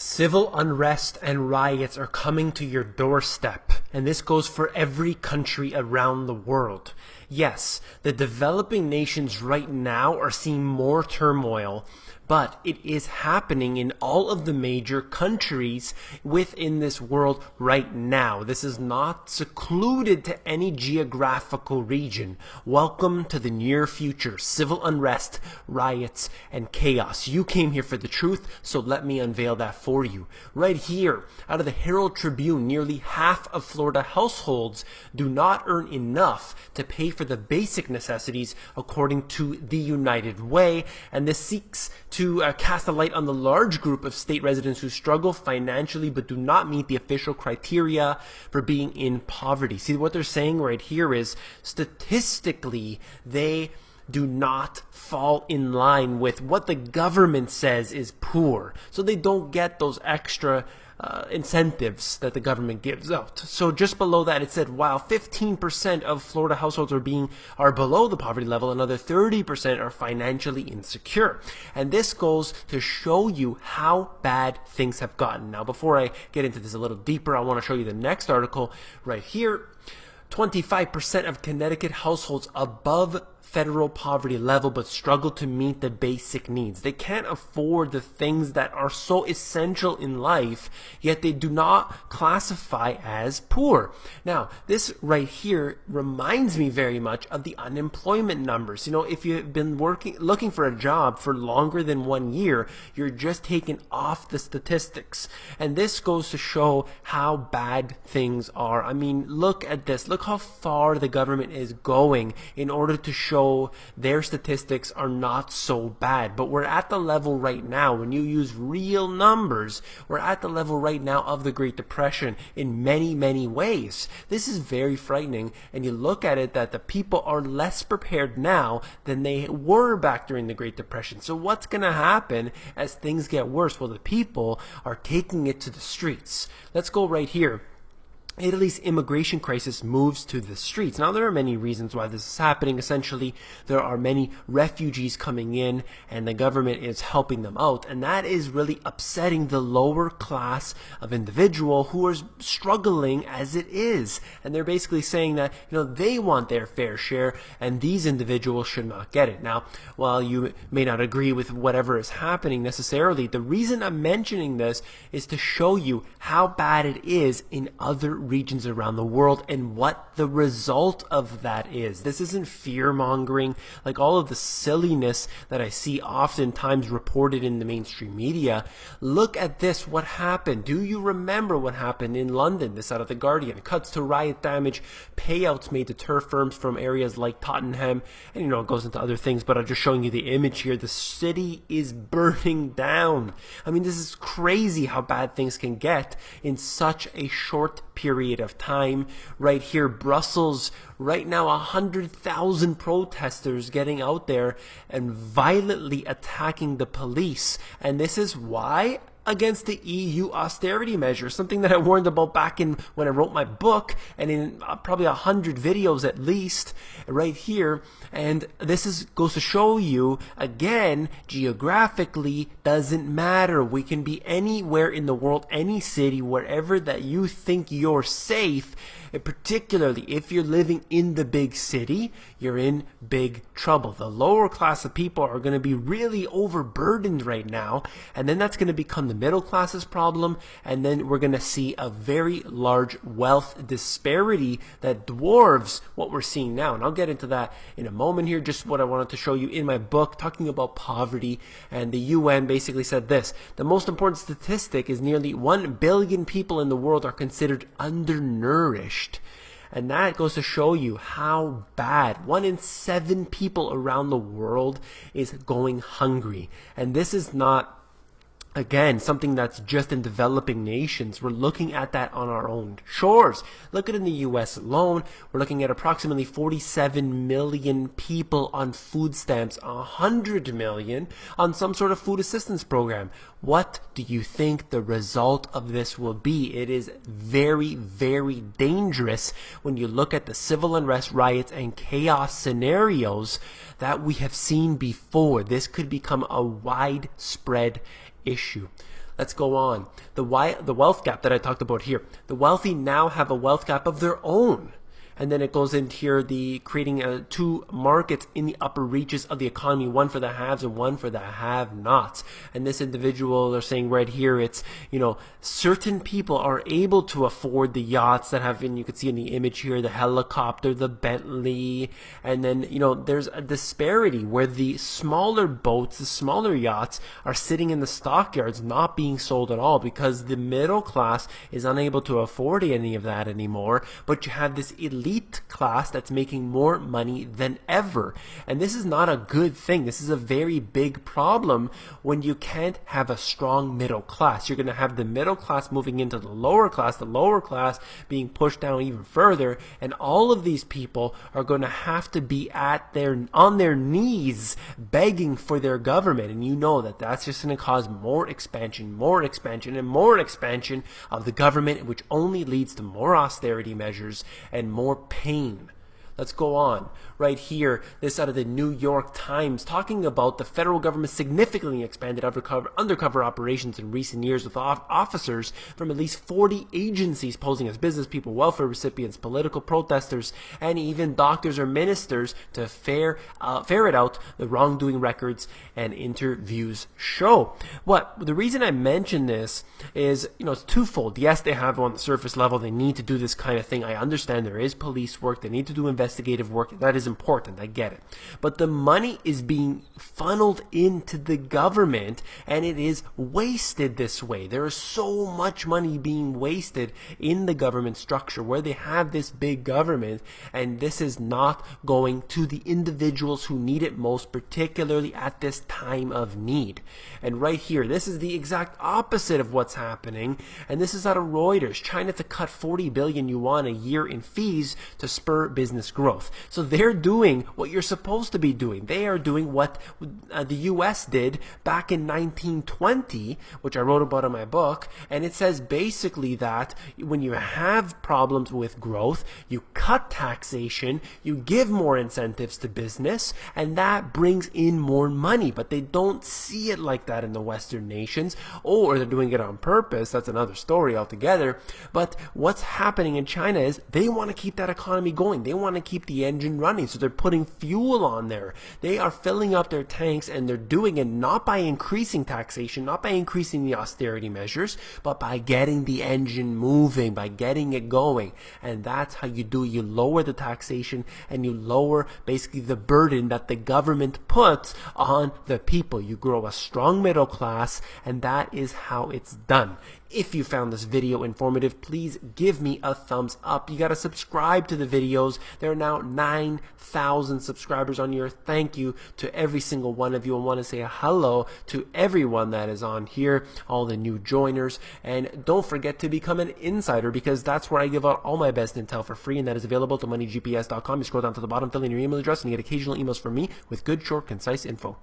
Civil unrest and riots are coming to your doorstep, and this goes for every country around the world. Yes, the developing nations right now are seeing more turmoil, but it is happening in all of the major countries within this world right now. This is not secluded to any geographical region. Welcome to the near future. Civil unrest, riots, and chaos. You came here for the truth, so let me unveil that for you. Right here, out of the Herald Tribune, nearly half of Florida households do not earn enough to pay for the basic necessities according to the United Way, and this seeks to cast a light on the large group of state residents who struggle financially but do not meet the official criteria for being in poverty. See, what they're saying right here is statistically they do not fall in line with what the government says is poor. So they don't get those extra incentives that the government gives out. So just below that it said while 15% of Florida households are below the poverty level, another 30% are financially insecure. And this goes to show you how bad things have gotten. Now before I get into this a little deeper, I want to show you the next article right here. 25% of Connecticut households above federal poverty level but struggle to meet the basic needs. They can't afford the things that are so essential in life, yet they do not classify as poor. Now, this right here reminds me very much of the unemployment numbers. You know, if you've been looking for a job for longer than 1 year, you're just taken off the statistics. And this goes to show how bad things are. I mean, look at this. Look how far the government is going in order to show their statistics are not so bad. But we're at the level right now, when you use real numbers, we're at the level right now of the Great Depression in many, many ways. This is very frightening, and you look at it that the people are less prepared now than they were back during the Great Depression. So what's going to happen as things get worse? Well, the people are taking it to the streets. Let's go right here. Italy's immigration crisis moves to the streets. Now, there are many reasons why this is happening. Essentially, there are many refugees coming in, and the government is helping them out. And that is really upsetting the lower class of individual who are struggling as it is. And they're basically saying that, you know, they want their fair share, and these individuals should not get it. Now, while you may not agree with whatever is happening necessarily, the reason I'm mentioning this is to show you how bad it is in other regions around the world and what the result of that is. This isn't fear-mongering like all of the silliness that I see oftentimes reported in the mainstream media. Look at this. What happened? Do you remember what happened in London? This out of The Guardian. Cuts to riot damage. Payouts may deter firms from areas like Tottenham. And, you know, it goes into other things, but I'm just showing you the image here. The city is burning down. I mean, this is crazy how bad things can get in such a short period of time. Right here, Brussels, right now 100,000 protesters getting out there and violently attacking the police. And this is why? Against the EU austerity measures, something that I warned about back in when I wrote my book, and in probably 100 videos at least, right here. And this goes to show you, again, geographically doesn't matter. We can be anywhere in the world, any city, wherever that you think you're safe. And particularly if you're living in the big city, you're in big trouble. The lower class of people are going to be really overburdened right now, and then that's going to become the middle class's problem, and then we're going to see a very large wealth disparity that dwarfs what we're seeing now. And I'll get into that in a moment here. Just what I wanted to show you in my book talking about poverty, and the UN basically said this: the most important statistic is nearly 1 billion people in the world are considered undernourished. And that goes to show you how bad 1 in 7 people around the world is going hungry. And this is not, again, something that's just in developing nations. We're looking at that on our own shores. Look at in the US alone, we're looking at approximately 47 million people on food stamps, 100 million on some sort of food assistance program. What do you think the result of this will be? It is very, very dangerous when you look at the civil unrest, riots, and chaos scenarios that we have seen before. This could become a widespread issue. Let's go on. The wealth gap that I talked about here. The wealthy now have a wealth gap of their own. And then it goes into here, creating two markets in the upper reaches of the economy, one for the haves and one for the have-nots. And this individual, they're saying right here, it's, certain people are able to afford the yachts that have, and you can see in the image here, the helicopter, the Bentley. And then, there's a disparity where the smaller boats, the smaller yachts are sitting in the stockyards, not being sold at all because the middle class is unable to afford any of that anymore. But you have this elite class that's making more money than ever. And this is not a good thing. This is a very big problem when you can't have a strong middle class. You're going to have the middle class moving into the lower class being pushed down even further, and all of these people are going to have to be on their knees begging for their government. And you know that that's just going to cause more expansion, and more expansion of the government, which only leads to more austerity measures and more pain. Let's go on. Right here, this out of the New York Times, talking about the federal government significantly expanded undercover operations in recent years with officers from at least 40 agencies posing as business people, welfare recipients, political protesters, and even doctors or ministers to ferret out the wrongdoing records and interviews show. The reason I mention this is, it's twofold. Yes, they have on the surface level, they need to do this kind of thing. I understand there is police work, they need to do investigative work. That is important. I get it. But the money is being funneled into the government, and it is wasted this way. There is so much money being wasted in the government structure where they have this big government, and this is not going to the individuals who need it most, particularly at this time of need. And right here, this is the exact opposite of what's happening, and this is out of Reuters. China to cut 40 billion yuan a year in fees to spur business growth. So they're doing what you're supposed to be doing. They are doing what the U.S. did back in 1920, which I wrote about in my book, and it says basically that when you have problems with growth, you cut taxation, you give more incentives to business, and that brings in more money. But they don't see it like that in the Western nations, or they're doing it on purpose. That's another story altogether. But what's happening in China is they want to keep that economy going. They want to keep the engine running, so they're putting fuel on there. They are filling up their tanks, and they're doing it not by increasing taxation, not by increasing the austerity measures, but by getting the engine moving, by getting it going. And that's how you do it. You lower the taxation, and you lower basically the burden that the government puts on the people. You grow a strong middle class, and that is how it's done. If you found this video informative, please give me a thumbs up. You got to subscribe to the videos. There are now 9,000 subscribers on here. Thank you to every single one of you. I want to say a hello to everyone that is on here, all the new joiners. And don't forget to become an insider, because that's where I give out all my best intel for free, and that is available to moneygps.com. You scroll down to the bottom, fill in your email address, and you get occasional emails from me with good, short, concise info.